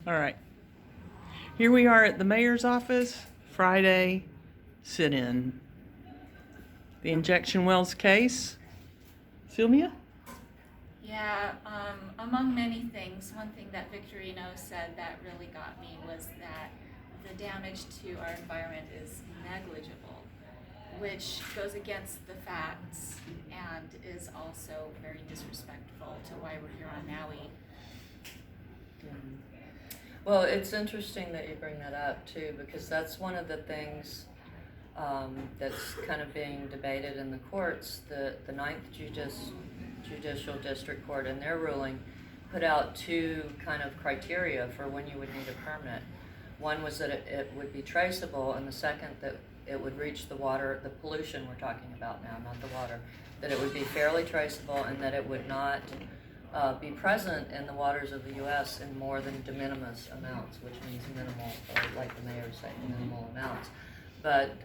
All right. Here we are at the mayor's office, Friday sit-in. The injection wells case. Sylvia? Yeah, among many things, one thing that Victorino said that really got me was that the damage to our environment is negligible, which goes against the facts and is also very disrespectful to why we're here on Maui. Well, it's interesting that you bring that up too, because that's one of the things that's kind of being debated in the courts. The Ninth Judicial District Court, in their ruling, put out two kind of criteria for when you would need a permit. One was that it would be traceable, and the second that it would reach the water, the pollution we're talking about now, not the water, that it would be fairly traceable and that it would not be present in the waters of the U.S. in more than de minimis amounts, which means minimal, or like the mayor said, minimal amounts. But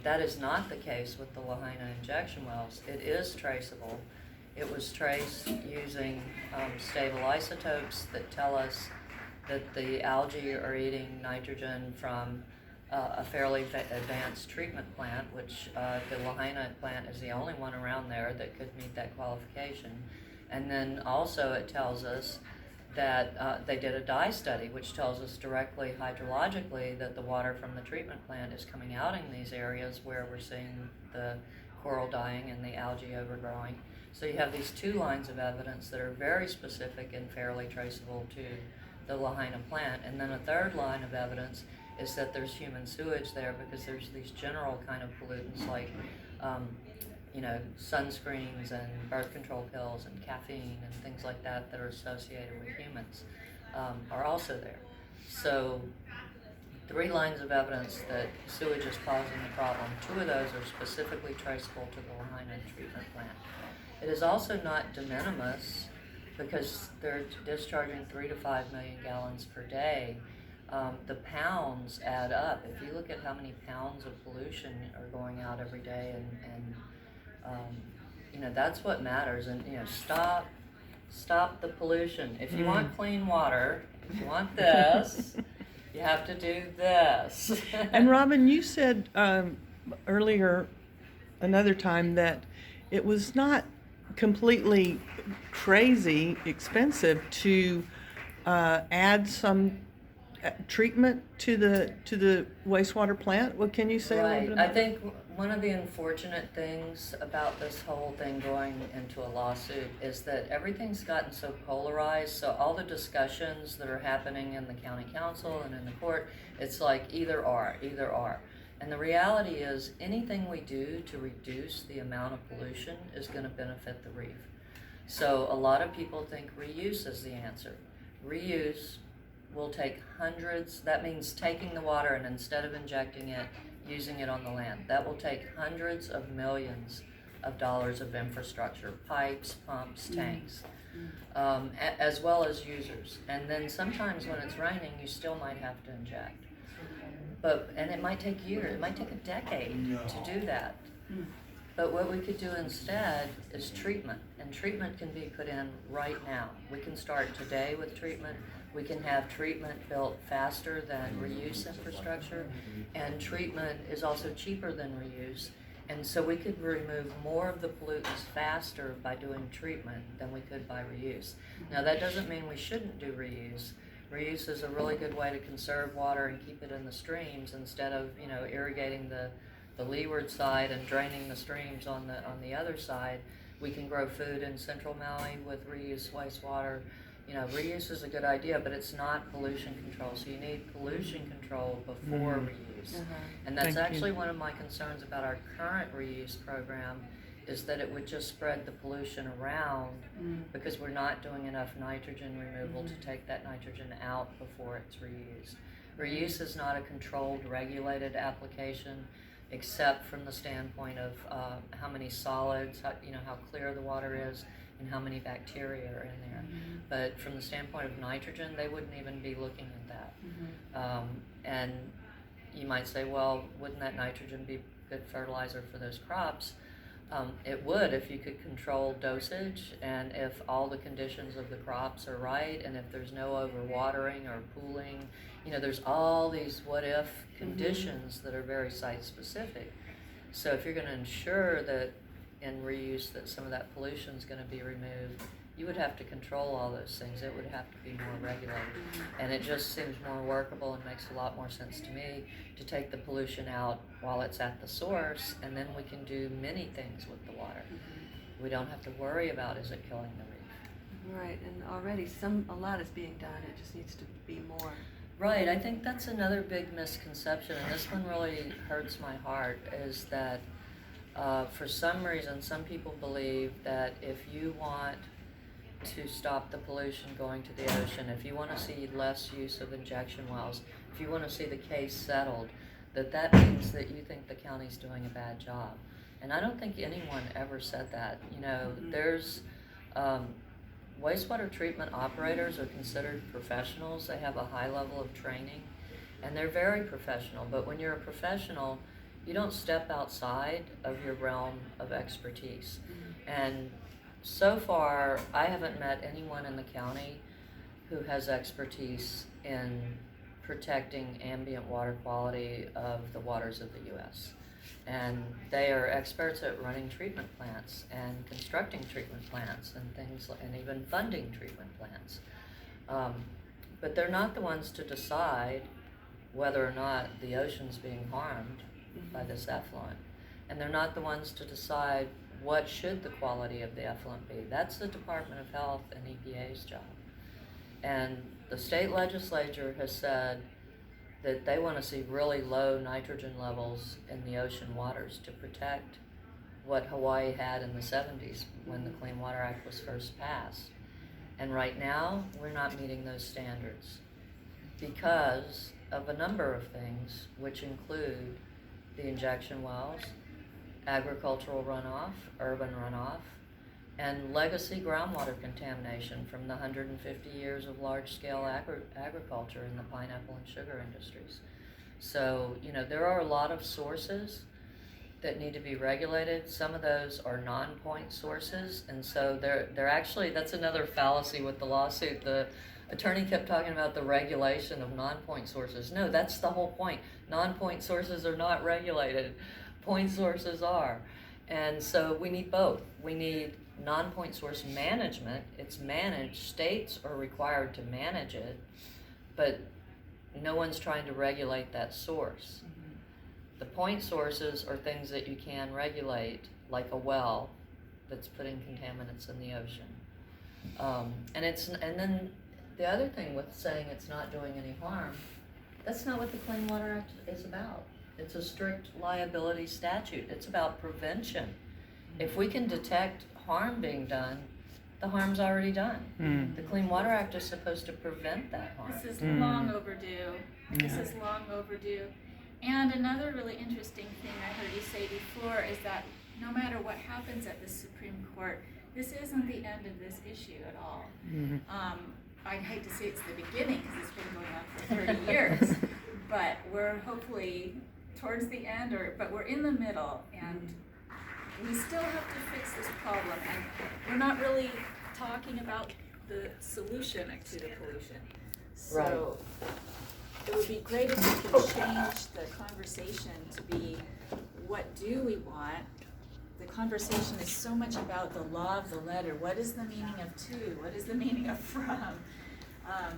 that is not the case with the Lahaina injection wells. It is traceable. It was traced using stable isotopes that tell us that the algae are eating nitrogen from a fairly advanced treatment plant, which the Lahaina plant is the only one around there that could meet that qualification. And then also it tells us that they did a dye study, which tells us directly hydrologically that the water from the treatment plant is coming out in these areas where we're seeing the coral dying and the algae overgrowing. So you have these two lines of evidence that are very specific and fairly traceable to the Lahaina plant. And then a third line of evidence is that there's human sewage there because there's these general kind of pollutants like sunscreens and birth control pills and caffeine and things like that that are associated with humans are also there. So 3 lines of evidence that sewage is causing the problem. 2 of those are specifically traceable to the Lahaina treatment plant. It is also not de minimis because they're discharging 3 to 5 million gallons per day. The pounds add up. If you look at how many pounds of pollution are going out every day, and that's what matters. And stop the pollution. If you want clean water, if you want this, you have to do this. And Robin, you said earlier, another time, that it was not completely crazy expensive to add some treatment to the wastewater plant. What can you say a little bit about I think one of the unfortunate things about this whole thing going into a lawsuit is that everything's gotten so polarized. So all the discussions that are happening in the county council and in the court, it's like either or. And the reality is anything we do to reduce the amount of pollution is going to benefit the reef. So a lot of people think reuse is the answer. Reuse will take hundreds, that means taking the water and instead of injecting it, using it on the land. That will take hundreds of millions of dollars of infrastructure, pipes, pumps, tanks, as well as users. And then sometimes when it's raining, you still might have to inject. And it might take years, it might take a decade to do that. But what we could do instead is treatment, and treatment can be put in right now. We can start today with treatment. We can have treatment built faster than reuse infrastructure, and treatment is also cheaper than reuse. And so we could remove more of the pollutants faster by doing treatment than we could by reuse. Now that doesn't mean we shouldn't do reuse. Reuse is a really good way to conserve water and keep it in the streams instead of irrigating the leeward side and draining the streams on the other side. We can grow food in central Maui with reuse wastewater. Reuse is a good idea, but it's not pollution control. So you need pollution control before reuse. And that's actually one of my concerns about our current reuse program is that it would just spread the pollution around because we're not doing enough nitrogen removal to take that nitrogen out before it's reused. Reuse is not a controlled, regulated application, except from the standpoint of how many solids, how clear the water is, and how many bacteria are in there. But from the standpoint of nitrogen, they wouldn't even be looking at that. And you might say, well, wouldn't that nitrogen be good fertilizer for those crops? It would if you could control dosage and if all the conditions of the crops are right and if there's no overwatering or pooling. You know, there's all these what if conditions that are very site specific. So if you're going to ensure that in reuse that some of that pollution is going to be removed, you would have to control all those things. It would have to be more regulated. And it just seems more workable and makes a lot more sense to me to take the pollution out while it's at the source, and then we can do many things with the water. We don't have to worry about is it killing the reef. Right, and already a lot is being done, it just needs to be more. Right, I think that's another big misconception, and this one really hurts my heart, is that for some reason, some people believe that if you want to stop the pollution going to the ocean, if you want to see less use of injection wells, if you want to see the case settled, that means that you think the county's doing a bad job. And I don't think anyone ever said that. You know, there's wastewater treatment operators are considered professionals. They have a high level of training, and they're very professional. But when you're a professional, you don't step outside of your realm of expertise. And so far, I haven't met anyone in the county who has expertise in protecting ambient water quality of the waters of the U.S. And they are experts at running treatment plants and constructing treatment plants and things, and even funding treatment plants. But they're not the ones to decide whether or not the ocean's being harmed by this effluent. And they're not the ones to decide what should the quality of the effluent be. That's the Department of Health and EPA's job. And the state legislature has said that they want to see really low nitrogen levels in the ocean waters to protect what Hawaii had in the 70s when the Clean Water Act was first passed. And right now, we're not meeting those standards because of a number of things, which include the injection wells, agricultural runoff, urban runoff, and legacy groundwater contamination from the 150 years of large-scale agriculture in the pineapple and sugar industries. So, you know, there are a lot of sources that need to be regulated. Some of those are non-point sources, and so they're actually, that's another fallacy with the lawsuit. The attorney kept talking about the regulation of non-point sources. No, that's the whole point. Non-point sources are not regulated. Point sources are. And so we need both. We need non-point source management. It's managed. States are required to manage it, but no one's trying to regulate that source. The point sources are things that you can regulate, like a well that's putting contaminants in the ocean. And then the other thing with saying it's not doing any harm, that's not what the Clean Water Act is about. It's a strict liability statute. It's about prevention. If we can detect harm being done, the harm's already done. The Clean Water Act is supposed to prevent that harm. This is long overdue. This is long overdue. And another really interesting thing I heard you say before is that no matter what happens at the Supreme Court, this isn't the end of this issue at all. I'd hate to say it's the beginning because it's been going on for 30 years, but we're hopefully towards the end, but we're in the middle, and we still have to fix this problem, and we're not really talking about the solution to the pollution. So it would be great if we could change the conversation to be, what do we want? The conversation is so much about the law of the letter. What is the meaning of to? What is the meaning of from?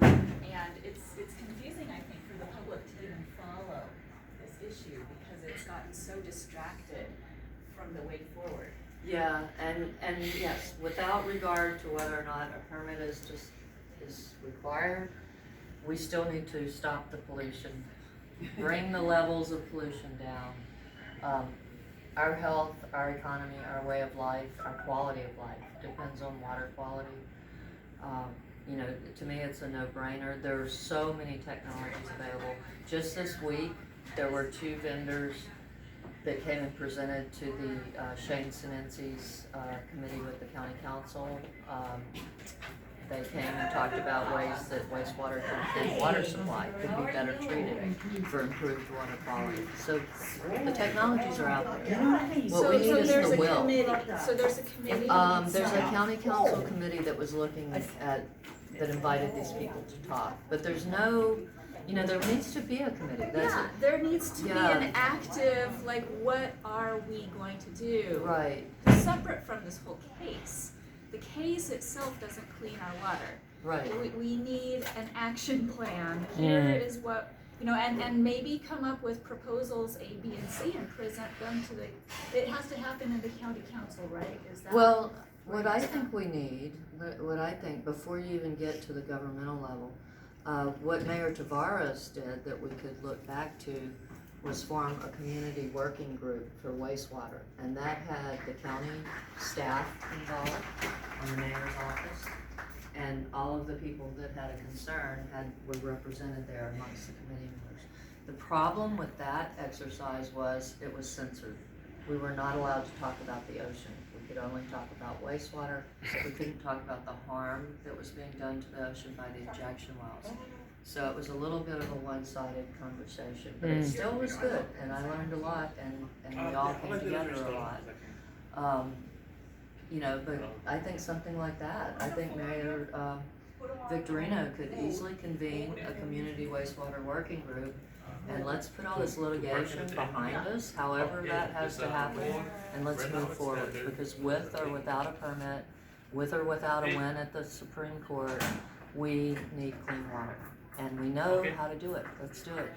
And it's confusing, I think, for the public to even follow this issue because it's gotten so distracted from the way forward. Yeah, and yes, without regard to whether or not a permit is required, we still need to stop the pollution, bring the levels of pollution down. Our health, our economy, our way of life, our quality of life depends on water quality. You know, to me it's a no-brainer. There are so many technologies available. Just this week, there were 2 vendors that came and presented to the Shane Sinensi's committee with the county council. They came and talked about ways that wastewater and water supply could be better treated for improved water quality. So the technologies are out there. What we need is there's the a will. committee, so there's a committee. There's a county council committee that was looking at, that invited these people to talk, but there's no, there needs to be a committee. That's Yeah, there needs to be Yeah. an active, like, what are we going to do? right, Separate from this whole case. The case itself doesn't clean our water. right. We need an action plan. Here is what, and maybe come up with proposals A, B, and C and present them to it has to happen in the county council, right? Is that? Well, what I think we need, before you even get to the governmental level, what Mayor Tavares did that we could look back to was form a community working group for wastewater. And that had the county staff involved on the mayor's office. And all of the people that had a concern were represented there amongst the committee members. The problem with that exercise was it was censored. We were not allowed to talk about the ocean. We could only talk about wastewater. We couldn't talk about the harm that was being done to the ocean by the injection wells. So it was a little bit of a one-sided conversation, but it still was good, and I learned a lot, and we all came together a lot. But I think something like that. I think Mayor Victorino could easily convene a community wastewater working group, and let's put all this litigation behind us, however that has to happen, and let's move forward. Because with or without a permit, with or without a win at the Supreme Court, we need clean water. And we know how to do it. Let's do it.